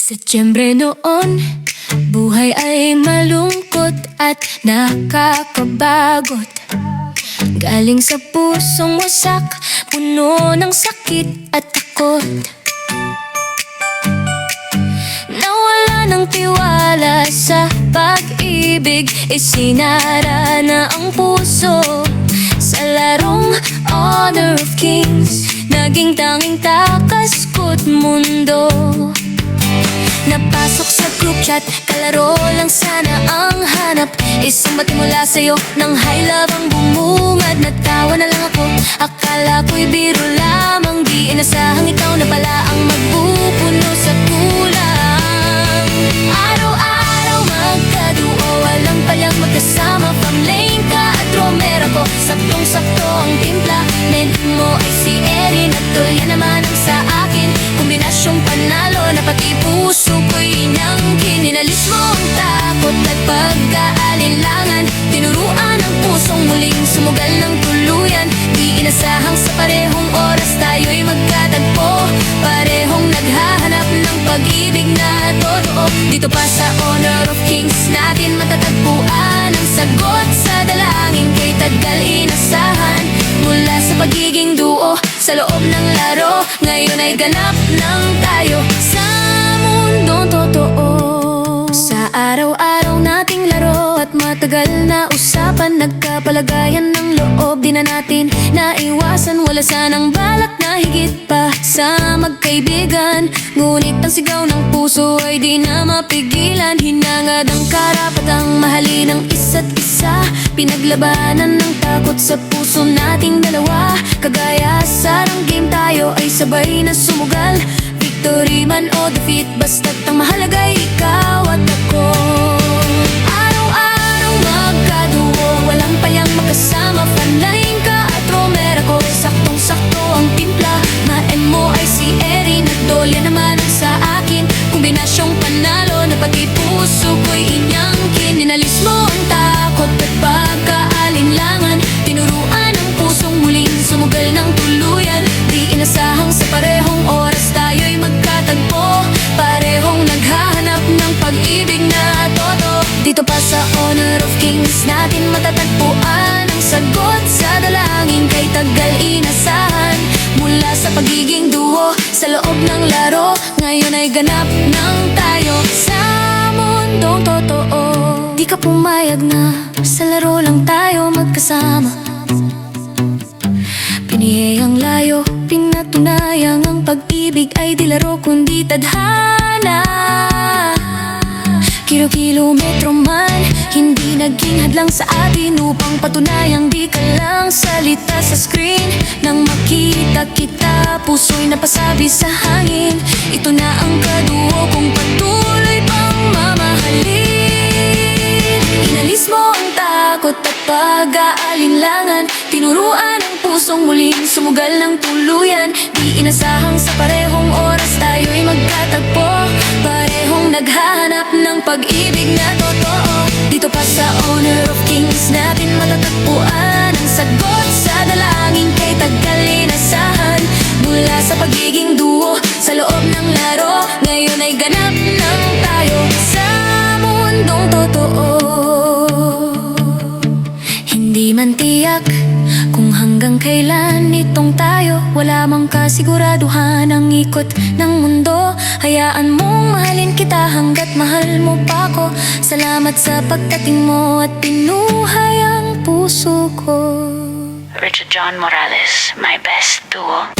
Setyembre noon, buhay ay malungkot at nakakabagot. Galing sa pusong wasak, puno ng sakit at takot. Nawala ng tiwala sa pag-ibig, isinara na ang puso sa larong Honor of Kings. Naging tanging takas ko't mundo. Napasok sa group chat, kalaro lang sana ang hanap. Isang bati mula sa'yo ng high love ang bumungad. Natawa na lang ako, akala ko'y biro lamang. Di inasahang ikaw na pala ang magpupuno sa kulang. Araw-araw magkaduo, walang palyang magkasama. Pamlengka at Romero ko, saktong-sakto ang timpla. Men mo ay si Erin at Tulya naman ang sa akin. Kombinasyong panalo na pati puso ko'y inangkin. Inalis mo ang takot at pagkaalinlangan. Tinuruan ang pusong muling sumugal ng tuluyan. Di inasahang sa parehong oras tayo'y magkatagpo. Parehong naghahanap ng pag-ibig na totoo. Dito pa sa Honor of Kings natin matatagpuan ang sagot sa dalangin kay tagal inasahan. Mula sa pagiging duo sa loob ng laro, ngayon ay ganap ng tayo sa mundong totoo. Sa araw-araw nating laro at matagal na usapan, nagkapalagayan ng loob, di na natin naiwasan. Wala sanang balak na higit pa sa magkaibigan, ngunit ang sigaw ng puso ay di na mapigilan. Hinangad ang karapatang mahalin ang isa't isa, pinaglabanan ng takot sa puso nating dalawa. Kagaya sa rang game tayo ay sabay na sumugal. Victory man o defeat, basta't ang mahalaga'y ikaw at ako. Araw-araw magkaduo, walang palyang magkasama. Panlengka at Romero ko, saktong-sakto ang timpla. Maen mo ay si Erin at Dolya naman ang sa akin. Kombinasyong panalo na pati puso ko'y inyangkin. Inalis mo ang takot at pagkaalinlangan. Tinuruan ang pusong muling sumugal ng tuluyan. Di inasahang sa parehong oras tayo'y magkatagpo. Parehong naghahanap ng pag-ibig na todo. Dito pa sa Honor of Kings natin matatagpuan ang sagot sa dalangin kay tagal inasahan. Mula sa pagiging duo sa loob ng laro, ngayon ay ganap ng tayo sa mundong totoo. Di ka pumayag na sa laro lang tayo magkasama. Pinihiyang layo, pinatunayang ang pag-ibig ay di laro kundi tadhana. Kilo-kilometro man, hindi naging hadlang sa atin upang patunayang di ka lang salita sa screen. Nang makita kita, puso'y napasabi sa hangin. Ito na ang kaduo kung patuloy pang mamahalin. Inalis mo ang takot at pag-aalinlangan. Tinuruan ang pusong muling sumugal ng tuluyan. Di inasahang sa parehong oras tayo'y magkatagpo. Parehong naghahanap ng pag-ibig na totoo. Dito pa sa Honor of Kings natin matatagpuan ang sagot sa dalangin kay tagal inasahan. Mula sa pagiging duo sa loob ng laro, ngayon ay ganap ng tayo sa mundong totoo. Hindi man tiyak kung hanggang kailan itong tayo, wala mang kasiguraduhan ang ikot ng mundo. Hayaan mong mahalin kita hanggat mahal mo pa ko. Salamat sa pagdating mo at pinuhay ang puso ko. Richard John Morales, my best duo.